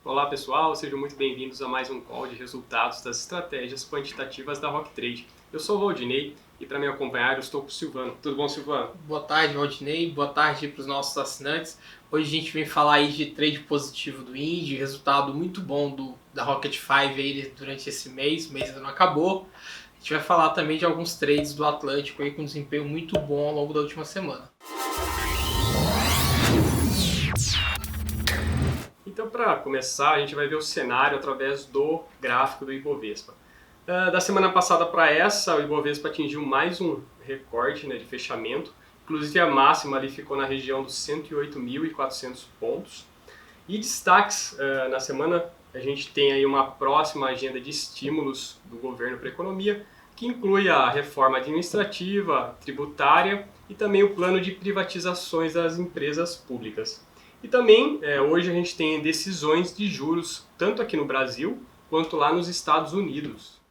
Olá pessoal, sejam muito bem-vindos a mais um call de resultados das estratégias quantitativas da Rock Trade. Eu sou o Valdinei e para me acompanhar eu estou com o Silvano. Tudo bom, Silvano? Boa tarde, Valdinei. Boa tarde para os nossos assinantes. Hoje a gente vem falar aí de trade positivo do Indy, resultado muito bom da Rocket 5 aí durante esse mês, o mês ainda não acabou. A gente vai falar também de alguns trades do Atlântico aí com desempenho muito bom ao longo da última semana. Então, para começar, a gente vai ver o cenário através do gráfico do Ibovespa. Da semana passada para essa, o Ibovespa atingiu mais um recorde de fechamento. Inclusive, a máxima ali ficou na região dos 108.400 pontos. E destaques na semana, a gente tem aí uma próxima agenda de estímulos do governo para a economia, que inclui a reforma administrativa, tributária e também o plano de privatizações das empresas públicas. E também, hoje a gente tem decisões de juros, tanto aqui no Brasil, quanto lá nos Estados Unidos.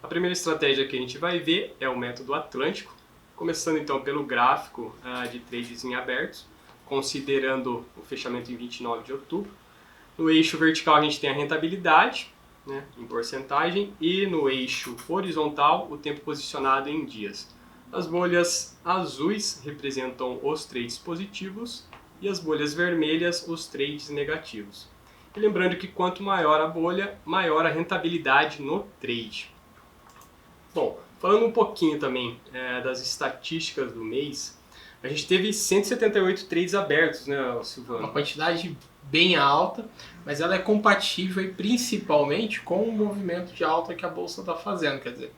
A primeira estratégia que a gente vai ver é o método Atlântico, começando então pelo gráfico de trades em abertos, considerando o fechamento em 29 de outubro. No eixo vertical a gente tem a rentabilidade, em porcentagem, e no eixo horizontal o tempo posicionado em dias. As bolhas azuis representam os trades positivos e as bolhas vermelhas os trades negativos. E lembrando que quanto maior a bolha, maior a rentabilidade no trade. Bom, falando um pouquinho também das estatísticas do mês, a gente teve 178 trades abertos, né, Silvano? Uma quantidade bem alta, mas ela é compatível e principalmente com o movimento de alta que a Bolsa está fazendo. Quer dizer,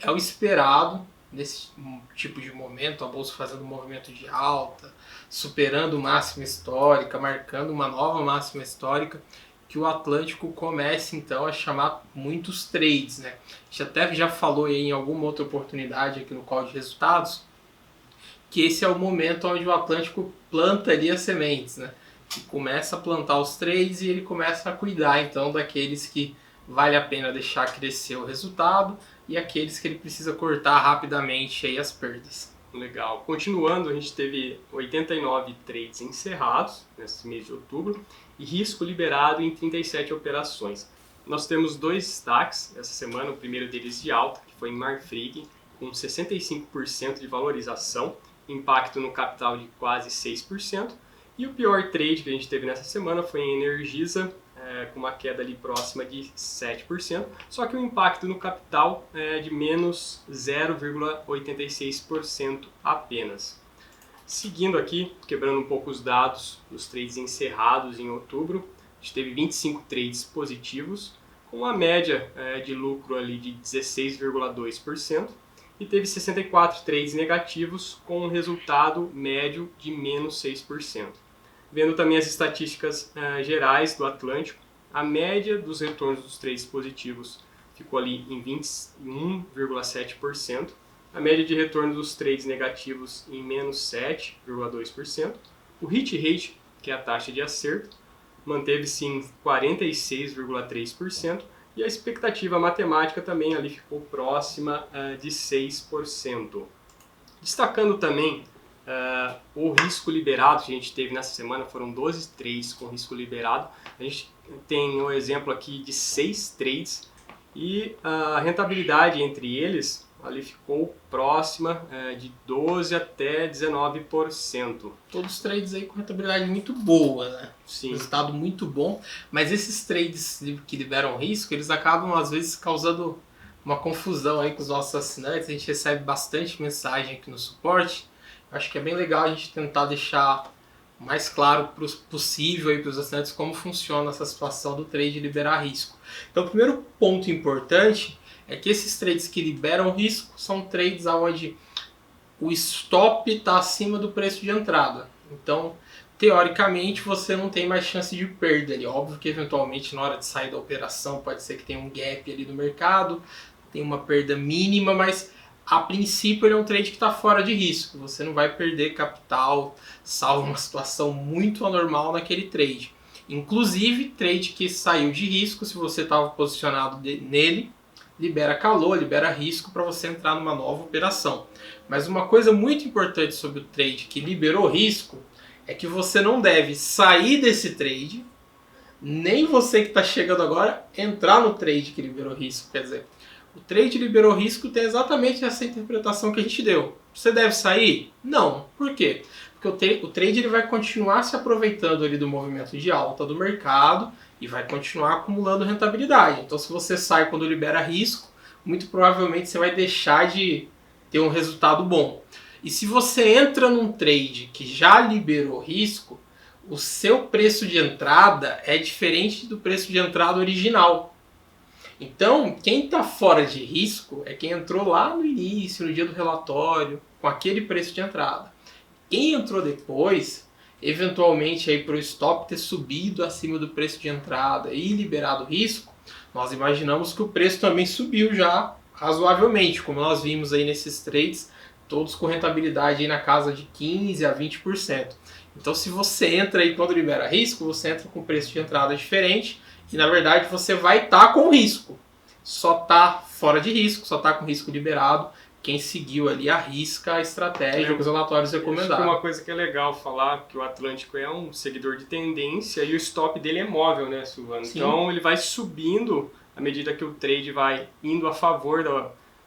é o esperado nesse tipo de momento, a Bolsa fazendo um movimento de alta, superando máxima histórica, marcando uma nova máxima histórica, que o Atlântico comece então a chamar muitos trades, né? A gente até já falou aí em alguma outra oportunidade aqui no call de resultados, que esse é o momento onde o Atlântico planta ali as sementes, né? E começa a plantar os trades e ele começa a cuidar então daqueles que vale a pena deixar crescer o resultado e aqueles que ele precisa cortar rapidamente aí as perdas. Legal. Continuando, a gente teve 89 trades encerrados nesse mês de outubro e risco liberado em 37 operações. Nós temos dois destaques essa semana, o primeiro deles de alta, que foi em Marfrig, com 65% de valorização, impacto no capital de quase 6%. E o pior trade que a gente teve nessa semana foi em Energisa, com uma queda ali próxima de 7%, só que o impacto no capital é de menos 0,86% apenas. Seguindo aqui, quebrando um pouco os dados dos trades encerrados em outubro, a gente teve 25 trades positivos, com uma média de lucro ali de 16,2%, e teve 64 trades negativos, com um resultado médio de menos 6%. Vendo também as estatísticas gerais do Atlântico, a média dos retornos dos trades positivos ficou ali em 21,7%, a média de retorno dos trades negativos em menos 7,2%, o hit rate, que é a taxa de acerto, manteve-se em 46,3%, e a expectativa matemática também ali ficou próxima de 6%. Destacando também o risco liberado que a gente teve nessa semana, foram 12 trades com risco liberado. A gente tem um exemplo aqui de 6 trades e a rentabilidade entre eles ali ficou próxima de 12% até 19%. Todos os trades aí com rentabilidade muito boa, né? Sim. Resultado muito bom, mas esses trades que liberam risco, eles acabam às vezes causando uma confusão aí com os nossos assinantes. A gente recebe bastante mensagem aqui no suporte. Acho que é bem legal a gente tentar deixar o mais claro possível para os assinantes como funciona essa situação do trade liberar risco. Então, o primeiro ponto importante é que esses trades que liberam risco são trades onde o stop está acima do preço de entrada. Então, teoricamente, você não tem mais chance de perda ali. Óbvio que, eventualmente, na hora de sair da operação, pode ser que tenha um gap ali no mercado, tem uma perda mínima, mas a princípio ele é um trade que está fora de risco. Você não vai perder capital, salvo uma situação muito anormal naquele trade. Inclusive, trade que saiu de risco, se você estava posicionado nele, libera calor, libera risco para você entrar numa nova operação. Mas uma coisa muito importante sobre o trade que liberou risco é que você não deve sair desse trade nem você que está chegando agora entrar no trade que liberou risco. Quer dizer, o trade liberou risco tem exatamente essa interpretação que a gente deu. Você deve sair? Não. Por quê? Porque o trade ele vai continuar se aproveitando ali do movimento de alta do mercado e vai continuar acumulando rentabilidade. Então, se você sai quando libera risco, muito provavelmente você vai deixar de ter um resultado bom. E se você entra num trade que já liberou risco, o seu preço de entrada é diferente do preço de entrada original. Então, quem está fora de risco é quem entrou lá no início, no dia do relatório, com aquele preço de entrada. Quem entrou depois, eventualmente aí para o stop ter subido acima do preço de entrada e liberado risco, nós imaginamos que o preço também subiu já razoavelmente, como nós vimos aí nesses trades, todos com rentabilidade aí na casa de 15% a 20%. Então, se você entra aí quando libera risco, você entra com preço de entrada diferente e, na verdade, você vai estar com risco. Só está fora de risco, só está com risco liberado quem seguiu ali a risca a estratégia que os relatórios recomendaram. Acho que uma coisa que é legal falar que o Atlântico é um seguidor de tendência e o stop dele é móvel, né, Silvano? Sim. Então, ele vai subindo à medida que o trade vai indo a favor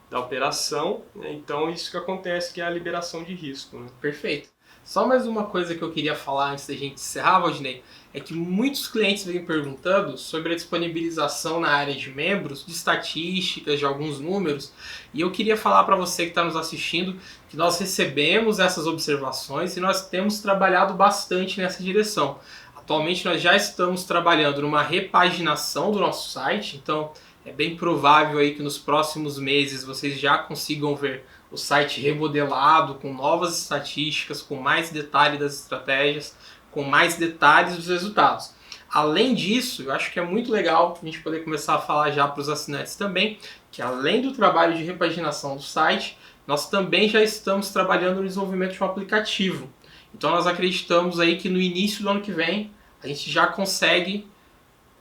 da operação, né? Então, isso que acontece, que é a liberação de risco, né? Perfeito. Só mais uma coisa que eu queria falar antes da gente encerrar, Valdinei, é que muitos clientes vêm perguntando sobre a disponibilização na área de membros, de estatísticas, de alguns números, e eu queria falar para você que está nos assistindo que nós recebemos essas observações e nós temos trabalhado bastante nessa direção. Atualmente nós já estamos trabalhando numa repaginação do nosso site, então é bem provável aí que nos próximos meses vocês já consigam ver o site remodelado, com novas estatísticas, com mais detalhe das estratégias, com mais detalhes dos resultados. Além disso, eu acho que é muito legal a gente poder começar a falar já para os assinantes também, que além do trabalho de repaginação do site, nós também já estamos trabalhando no desenvolvimento de um aplicativo. Então nós acreditamos aí que no início do ano que vem, a gente já consegue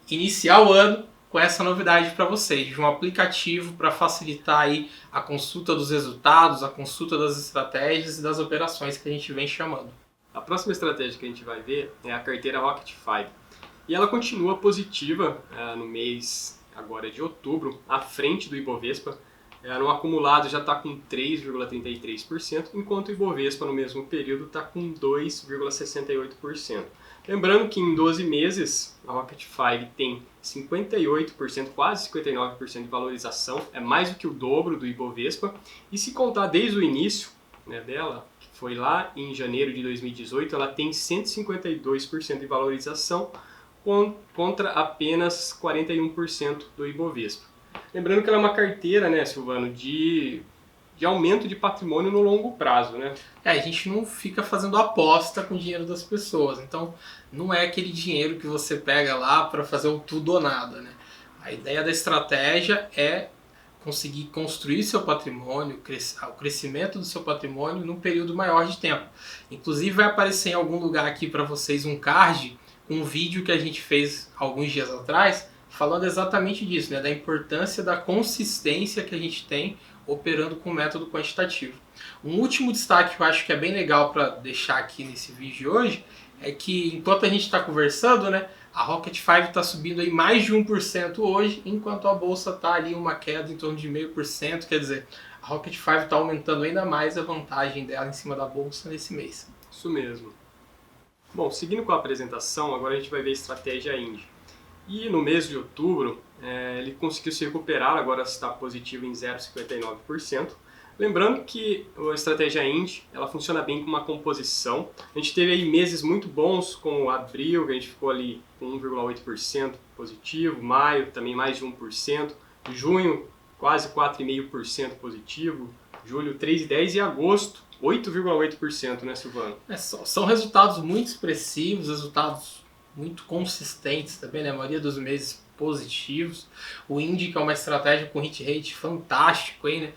iniciar o ano com essa novidade para vocês, de um aplicativo para facilitar aí a consulta dos resultados, a consulta das estratégias e das operações que a gente vem chamando. A próxima estratégia que a gente vai ver é a carteira Rocket 5. E ela continua positiva no mês agora de outubro, à frente do Ibovespa. No acumulado já está com 3,33%, enquanto o Ibovespa no mesmo período está com 2,68%. Lembrando que em 12 meses a Rocket 5 tem 58%, quase 59% de valorização, é mais do que o dobro do Ibovespa. E se contar desde o início, né, dela, que foi lá em janeiro de 2018, ela tem 152% de valorização contra apenas 41% do Ibovespa. Lembrando que ela é uma carteira, né, Silvano, de aumento de patrimônio no longo prazo, né? A gente não fica fazendo aposta com o dinheiro das pessoas, então não é aquele dinheiro que você pega lá para fazer o tudo ou nada, né? A ideia da estratégia é conseguir construir seu patrimônio, o crescimento do seu patrimônio num período maior de tempo. Inclusive vai aparecer em algum lugar aqui para vocês um card, um vídeo que a gente fez alguns dias atrás, falando exatamente disso, né? Da importância da consistência que a gente tem operando com o método quantitativo. Um último destaque que eu acho que é bem legal para deixar aqui nesse vídeo de hoje é que enquanto a gente está conversando, né, a Rocket 5 está subindo aí mais de 1% hoje, enquanto a bolsa está ali uma queda em torno de 0,5%, quer dizer, a Rocket 5 está aumentando ainda mais a vantagem dela em cima da bolsa nesse mês. Isso mesmo. Bom, seguindo com a apresentação, agora a gente vai ver a estratégia Indy. E no mês de outubro, ele conseguiu se recuperar, agora está positivo em 0,59%. Lembrando que a estratégia Indy, ela funciona bem com uma composição. A gente teve aí meses muito bons, como abril, que a gente ficou ali com 1,8% positivo, maio também mais de 1%, junho quase 4,5% positivo, julho 3,10% e agosto 8,8%, né, Silvano? São resultados muito expressivos, resultados muito consistentes também, né? A maioria dos meses positivos. O Indy, que é uma estratégia com hit rate fantástico, aí, né?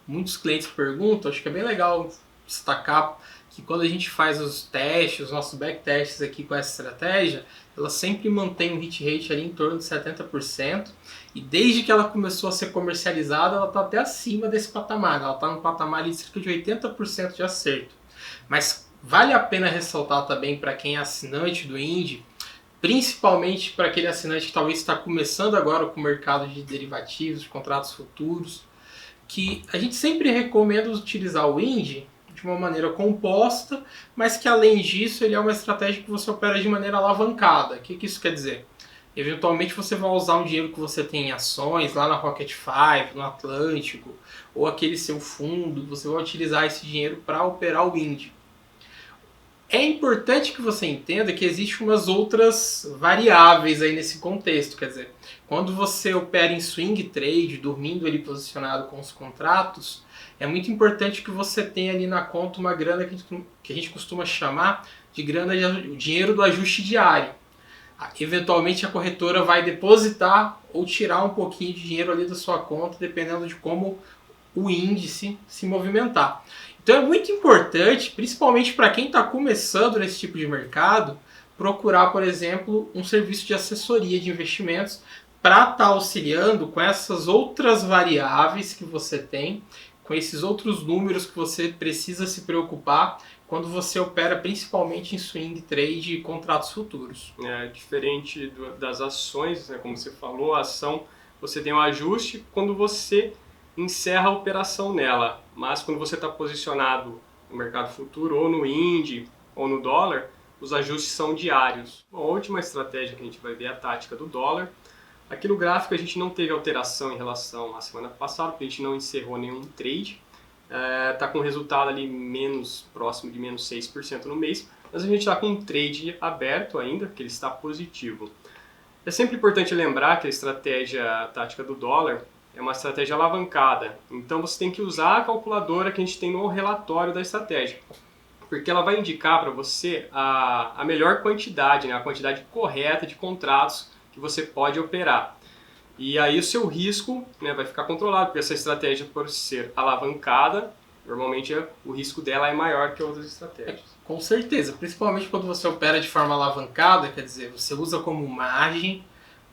Muitos clientes perguntam, acho que é bem legal destacar que quando a gente faz os testes, os nossos backtests aqui com essa estratégia, ela sempre mantém um hit rate ali em torno de 70%, e desde que ela começou a ser comercializada, ela está até acima desse patamar, ela está no patamar de cerca de 80% de acerto. Mas vale a pena ressaltar também para quem é assinante do Indy, principalmente para aquele assinante que talvez está começando agora com o mercado de derivativos, de contratos futuros, que a gente sempre recomenda utilizar o Indy de uma maneira composta, mas que além disso ele é uma estratégia que você opera de maneira alavancada. O que isso quer dizer? Eventualmente você vai usar um dinheiro que você tem em ações lá na Rocket 5, no Atlântico, ou aquele seu fundo, você vai utilizar esse dinheiro para operar o Indy. É importante que você entenda que existem umas outras variáveis aí nesse contexto, quer dizer, quando você opera em swing trade, dormindo ali posicionado com os contratos, é muito importante que você tenha ali na conta uma grana que a gente costuma chamar de grana de dinheiro do ajuste diário. Eventualmente a corretora vai depositar ou tirar um pouquinho de dinheiro ali da sua conta, dependendo de como o índice se movimentar. Então é muito importante, principalmente para quem está começando nesse tipo de mercado, procurar, por exemplo, um serviço de assessoria de investimentos para estar auxiliando com essas outras variáveis que você tem, com esses outros números que você precisa se preocupar quando você opera principalmente em swing trade e contratos futuros. Diferente das ações, né, como você falou, a ação você tem um ajuste quando você encerra a operação nela, mas quando você está posicionado no mercado futuro ou no Indy ou no dólar, os ajustes são diários. A última estratégia que a gente vai ver é a tática do dólar. Aqui no gráfico a gente não teve alteração em relação à semana passada, porque a gente não encerrou nenhum trade. Está com resultado ali próximo de menos 6% no mês, mas a gente está com um trade aberto ainda, que ele está positivo. É sempre importante lembrar que a estratégia tática do dólar é uma estratégia alavancada, então você tem que usar a calculadora que a gente tem no relatório da estratégia, porque ela vai indicar para você a melhor quantidade, né, a quantidade correta de contratos que você pode operar. E aí o seu risco, né, vai ficar controlado, porque essa estratégia, por ser alavancada, normalmente o risco dela é maior que outras estratégias. Com certeza, principalmente quando você opera de forma alavancada, quer dizer, você usa como margem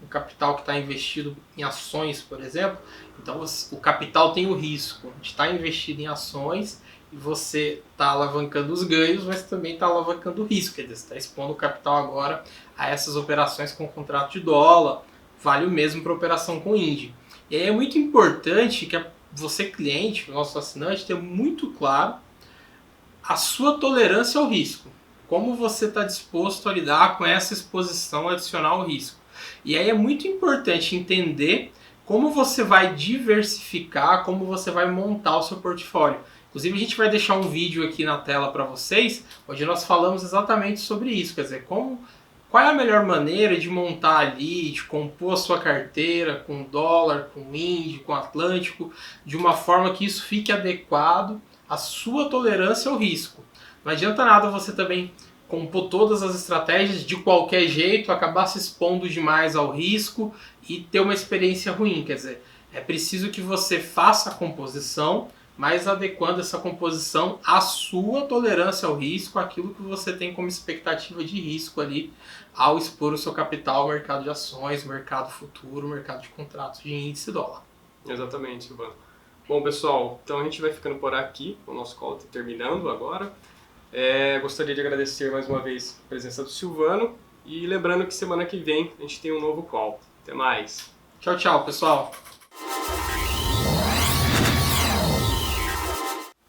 o capital que está investido em ações, por exemplo. Então o capital tem o risco de estar investido em ações e você está alavancando os ganhos, mas também está alavancando o risco, quer dizer, você está expondo o capital agora a essas operações com contrato de dólar. Vale o mesmo para operação com Indy. E aí é muito importante que você, cliente, o nosso assinante, tenha muito claro a sua tolerância ao risco. Como você está disposto a lidar com essa exposição adicional ao risco. E aí é muito importante entender como você vai diversificar, como você vai montar o seu portfólio. Inclusive a gente vai deixar um vídeo aqui na tela para vocês, onde nós falamos exatamente sobre isso. Quer dizer, qual é a melhor maneira de montar ali, de compor a sua carteira com dólar, com Indy, com Atlântico, de uma forma que isso fique adequado à sua tolerância ao risco. Não adianta nada você também compor todas as estratégias de qualquer jeito, acabar se expondo demais ao risco e ter uma experiência ruim. Quer dizer, é preciso que você faça a composição, mas adequando essa composição à sua tolerância ao risco, aquilo que você tem como expectativa de risco ali ao expor o seu capital ao mercado de ações, mercado futuro, mercado de contratos de índice dólar. Exatamente, Silvano. Bom, pessoal, então a gente vai ficando por aqui, o nosso call está terminando agora. Gostaria de agradecer mais uma vez a presença do Silvano e lembrando que semana que vem a gente tem um novo call. Até mais. Tchau, tchau, pessoal.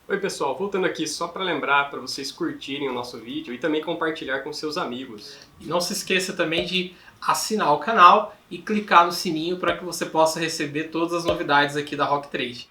Oi pessoal, voltando aqui só para lembrar para vocês curtirem o nosso vídeo e também compartilhar com seus amigos. E não se esqueça também de assinar o canal e clicar no sininho para que você possa receber todas as novidades aqui da Rock Trade.